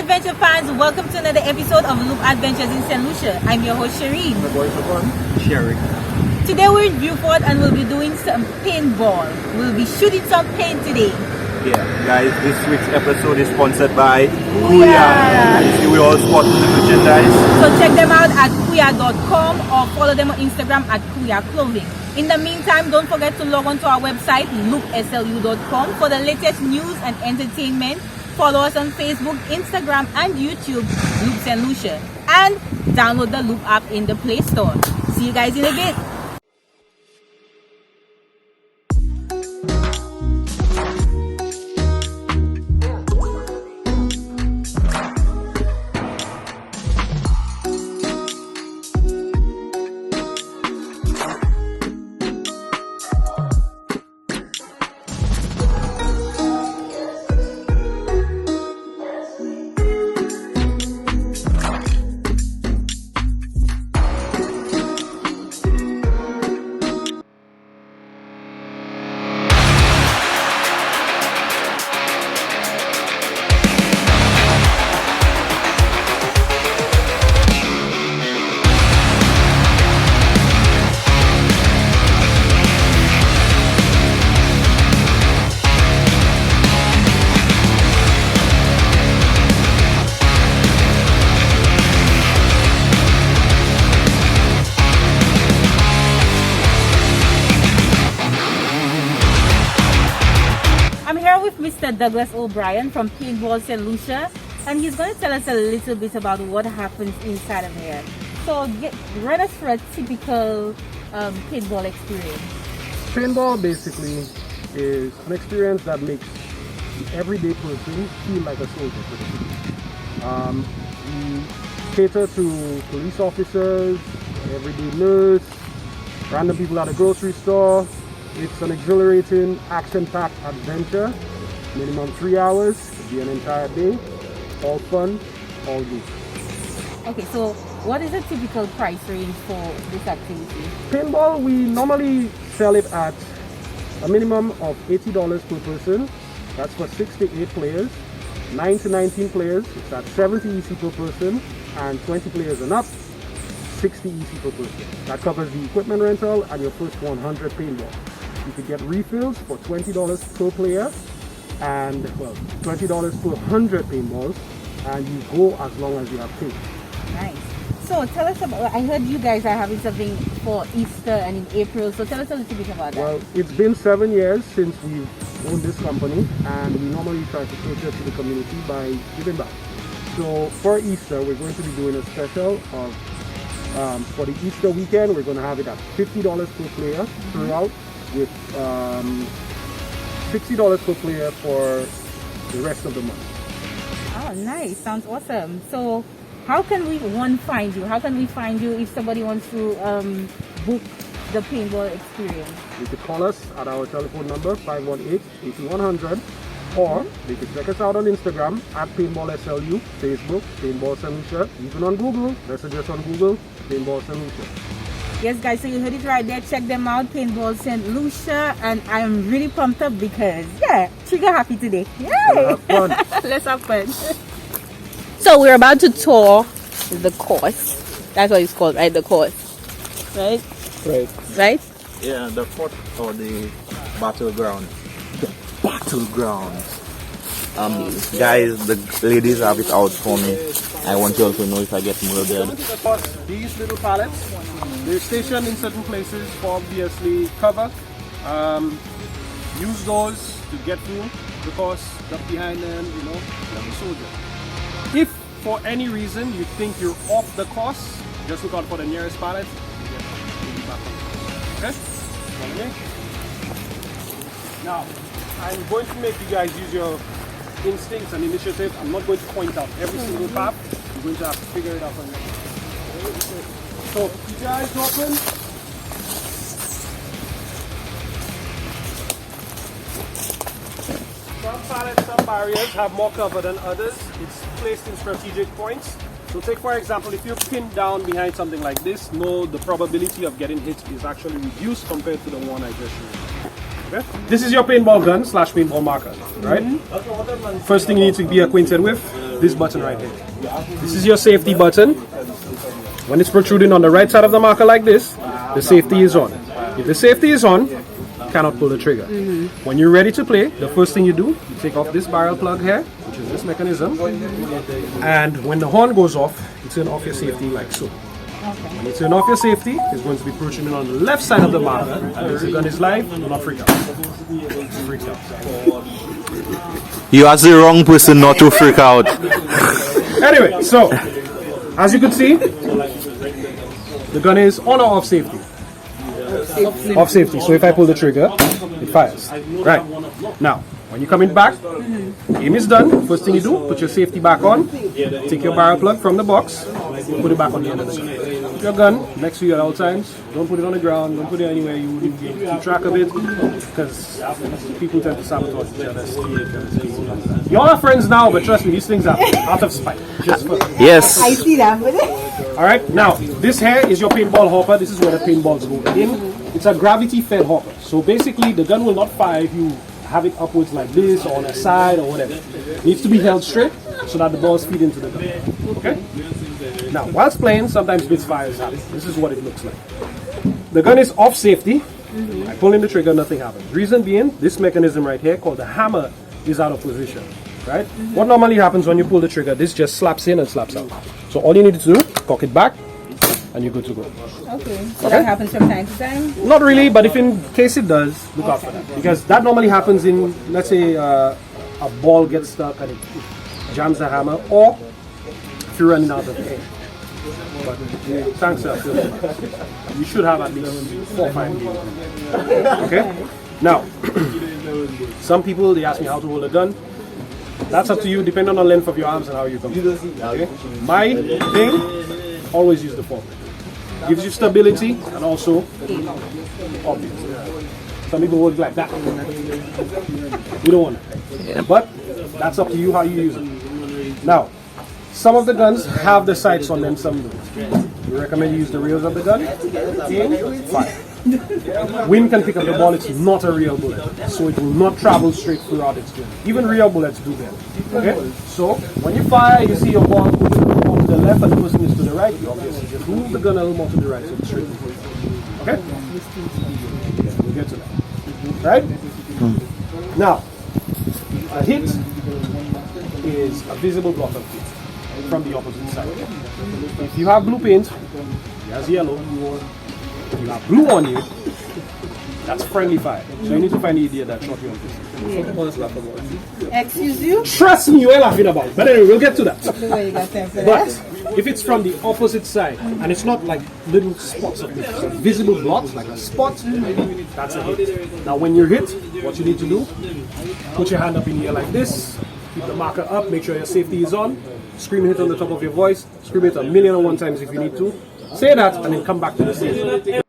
adventure fans, welcome to another episode of Loop Adventures in St Lucia. I'm your host Sharine. My boy Cherick. Today we're in Beaufort and we'll be doing some paintball. We'll be shooting some paint today. Yeah, guys, this week's episode is sponsored by Kuya. You see, we all sport the merchandise. So check them out at kuya.com or follow them on Instagram at Kuya Clothing. In the meantime, don't forget to log on to our website, loopslu.com, for the latest news and entertainment. Follow us on Facebook, Instagram, and YouTube, Loop St Lucia. And download the Loop app in the Play Store. See you guys in a bit. Mr. Douglas O'Brien from Paintball St Lucia, and he's going to tell us a little bit about what happens inside of here. So run us through a typical paintball experience. Paintball basically is an experience that makes the everyday person feel like a soldier. We cater to police officers, everyday nurse, random people at the grocery store. It's an exhilarating, action-packed adventure. Minimum 3 hours, could be an entire day, all fun, all good. Okay, so what is a typical price range for this activity? Paintball, we normally sell it at a minimum of $80 per person. That's for 6 to 8 players. 9 to 19 players, it's at 70 EC per person, and 20 players and up, 60 EC per person. That covers the equipment rental and your first 100 paintball. You could get refills for $20 per player, and well, $20 per 100 paintballs, and you go as long as you have paint. Nice. So tell us about, I heard you guys are having something for Easter and in April, so tell us a little bit about that. Well, it's been 7 years since we've owned this company, and we normally try to cater to the community by giving back. So for Easter, we're going to be doing a special of, for the Easter weekend, we're going to have it at $50 per player throughout, with $60 per player for the rest of the month. Oh, nice. Sounds awesome. So how can we find you? How can we find you if somebody wants to book the paintball experience? You could call us at our telephone number 518-8100, or they could check us out on Instagram at Paintball SLU, Facebook, Paintball St Lucia, even on Google, message us on Google, Paintball St Lucia. Yes guys, so you heard it right there. Check them out, Paintball St Lucia, and I'm really pumped up because trigger happy today. Yay! Let's have fun. So we're about to tour the course. That's what it's called, right? The course, right? Right? Yeah, the fort or the battleground. The battlegrounds. Guys, the ladies have it out for me. I want you all to know if I get murdered. These little pallets, they're stationed in certain places for obviously cover. Use those to get through because up behind them, you know, you're a soldier. If for any reason you think you're off the course, just look out for the nearest pallet. Okay? Now, I'm going to make you guys use your instincts and initiative. I'm not going to point out every single path. You're going to have to figure it out on your own. So keep your eyes open. Some pallets, some barriers have more cover than others. It's placed in strategic points. So take for example, if you're pinned down behind something like this, know the probability of getting hit is actually reduced compared to the one I just showed. Okay? This is your paintball gun / paintball marker, right? First thing you need to be acquainted with this button right here. This is your safety button. When it's protruding on the right side of the marker like this, the safety is on. If the safety is on, you cannot pull the trigger. When you're ready to play, the first thing you do, you take off this barrel plug here, which is this mechanism, and when the horn goes off, you turn off your safety like so. When you turn off your safety, it's going to be protruding on the left side of the marker, and if the gun is live, do not freak out. Freak out. You asked the wrong person not to freak out. Anyway, so as you can see, the gun is on or off safety. Off safety. So if I pull the trigger, it fires. Right. Now, when you're coming back, aim is done. First thing you do, put your safety back on. Take your barrel plug from the box, put it back on the end of the gun. Put your gun next to you at all times. Don't put it on the ground. Don't put it anywhere you wouldn't be able to keep track of it, because people tend to sabotage each other. You all are friends now, but trust me, these things are out of spite. Just for Yes. I see that. all right, now this here is your paintball hopper. This is where the paintballs go in. It's a gravity-fed hopper. So basically, the gun will not fire if you have it upwards like this or on the side or whatever. It needs to be held straight so that the balls feed into the gun. Okay? Now, whilst playing, sometimes misfires happen. This is what it looks like. The gun is off safety. I pull in the trigger, nothing happens. Reason being, this mechanism right here called the hammer is out of position. Right? What normally happens when you pull the trigger, this just slaps in and slaps out. So all you need to do, cock it back, and you're good to go. Okay. So that happens from time to time? Not really, but if in case it does, look out for that. Because that normally happens in, let's say, a ball gets stuck and it jams the hammer, or if you're running out of air. But thanks, sir. You should have at least 4 or 5 games. Okay? Now, some people, they ask me how to hold a gun. That's up to you, depending on the length of your arms and how you come. Okay? My thing, always use the foregrip. Gives you stability and also obvious. Some people work like that. We don't want it. But that's up to you how you use it. Now, some of the guns have the sights on them, some don't. We recommend you use the reels of the gun. Aim, fire. Wind can pick up the ball, it's not a real bullet. So it will not travel straight throughout its journey. Even real bullets do that. Okay? So when you fire, you see your ball moving to the left and the person is to the right, you obviously just move the gun a little more to the right so it's straight. Okay? We'll get to that. Right? Now, a hit is a visible block of hit from the opposite side. If you have blue paint, he has yellow, you have blue on you, that's friendly fire. So you need to find the idiot that shot you on this. Excuse you? Trust me, you ain't laughing about it. But anyway, we'll get to that. The way you got time for But that. if it's from the opposite side, and it's not like little spots of this, it's a visible blot, like a spot, that's a hit. Now when you're hit, what you need to do, put your hand up in the air like this, keep the marker up, make sure your safety is on, scream hit on the top of your voice, scream it 1,000,001 times if you need to. Say that and then come back to the same.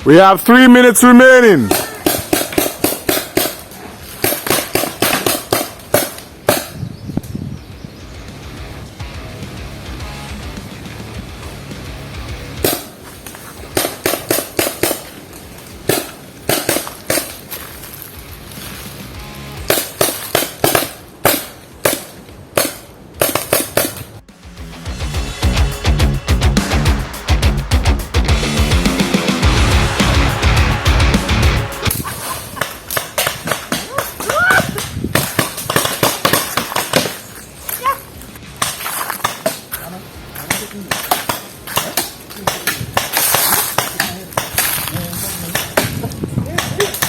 We have 3 minutes remaining.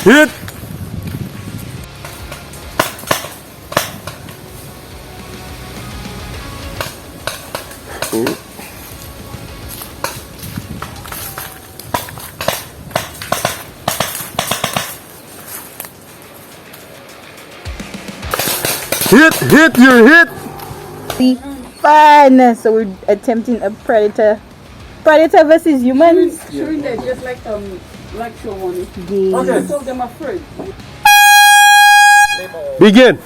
Hit. Hit, you're hit. Fun. So we're attempting a predator versus humans Showing that just like Showdown. game. Okay. So them afraid. Begin.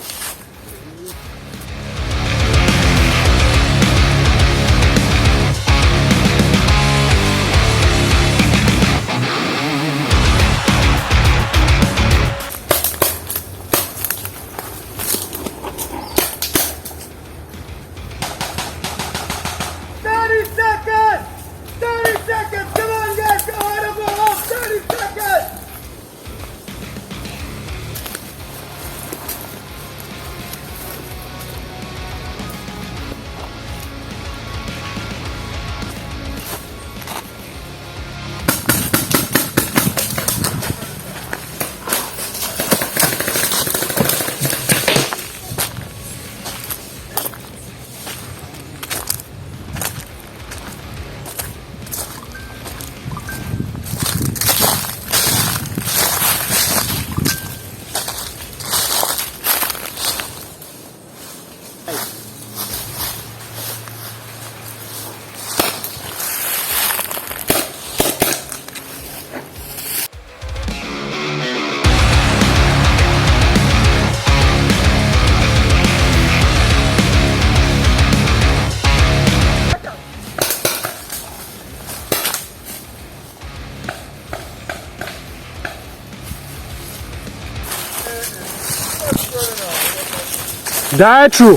Die true.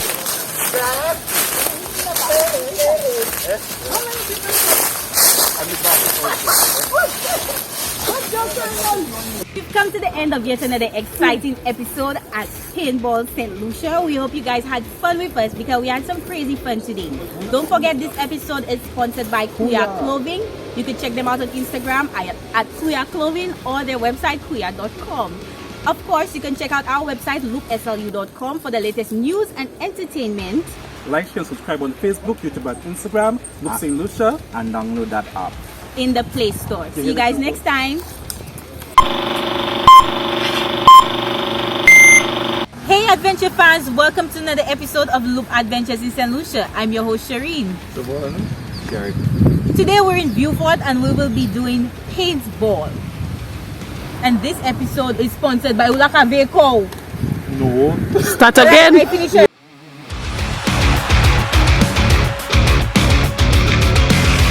We've come to the end of yet another exciting episode at Paintball St Lucia. We hope you guys had fun with us because we had some crazy fun today. Don't forget this episode is sponsored by Kuya Clothing. You can check them out on Instagram at Kuya Clothing or their website kuya.com. Of course, you can check out our website loopslu.com for the latest news and entertainment. Like, share, and subscribe on Facebook, YouTube, and Instagram. Look St Lucia. And download that app. In the Play Store. See you guys next time. Hey adventure fans, welcome to another episode of Loop Adventures in St Lucia. I'm your host Sharine. Cherick. Today we're in Beaufort and we will be doing paintball. And this episode is sponsored by Ulaka Vehicle. No. Start again. I finish it.